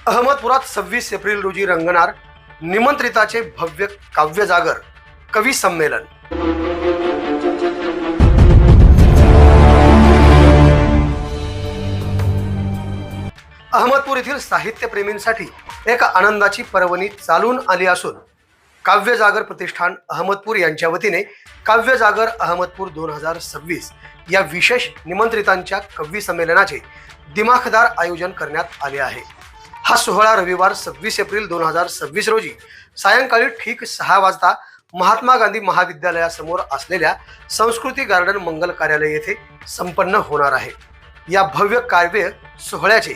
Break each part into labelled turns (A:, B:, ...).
A: अहमदपुरात 26 April रोजी रंगणार निमंत्रिताचे भव्य काव्य जागर कवी संमेलन। अहमदपूर येथील साहित्यप्रेमींसाठी एक आनंदाची पर्वणी चालून आली असून काव्य जागर प्रतिष्ठान अहमदपूर यांच्या वतीने काव्य जागर अहमदपूर 2026 या विशेष निमंत्रितांच्या कवी संमेलनाचे दिमाखदार आयोजन करण्यात आले आहे। हा सोहळा रविवार 26 एप्रिल 2026 रोजी सायंकाळी ठीक 6 वाजता महात्मा गांधी महाविद्यालयासमोर असलेल्या संस्कृती गार्डन मंगल कार्यालय येथे संपन्न होणार आहे। या भव्य काव्य सोहळ्याचे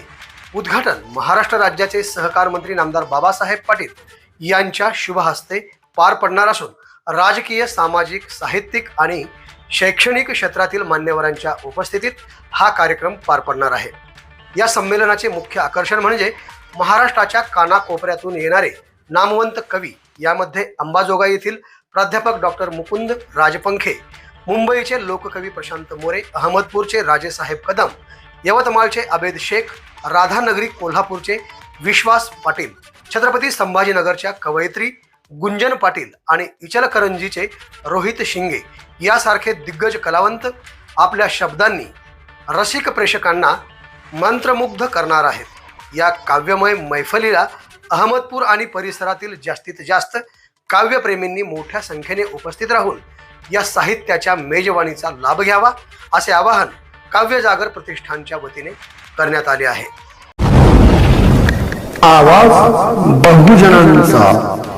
A: उद्घाटन महाराष्ट्र राज्याचे सहकार मंत्री नामदार बाबासाहेब पाटील यांच्या शुभ हस्ते पार पडणार असून राजकीय, सामाजिक, साहित्यिक आणि शैक्षणिक क्षेत्रातील मान्यवरांच्या उपस्थितीत हा कार्यक्रम पार पडणार आहे। या संमेलनाचे मुख्य आकर्षण म्हणजे महाराष्ट्राच्या कानाकोपऱ्यातून येणारे नामवंत कवी। यामध्ये अंबाजोगाई येथील प्राध्यापक डॉक्टर मुकुंद राजपंखे, मुंबईचे लोककवी प्रशांत मोरे, अहमदपूरचे राजेसाहेब कदम, यवतमाळचे आबेद शेख, राधानगरी कोल्हापूरचे विश्वास पाटील, छत्रपती संभाजीनगरच्या कवयित्री गुंजन पाटील आणि इचलकरंजीचे रोहित शिंगे यासारखे दिग्गज कलावंत आपल्या शब्दांनी रसिक प्रेक्षकांना मंत्रमुग्ध करणार आहेत। या काव्यमय मैफलीला अहमदपूर आणि परिसरातील जास्तीत जास्त काव्यप्रेमींनी मोठ्या संख्येने उपस्थित राहून या साहित्याच्या मेजवानीचा लाभ घ्यावा असे आवाहन काव्य जागर प्रतिष्ठानच्या वतीने करण्यात आले आहे।
B: आवाज बहुजनांचा।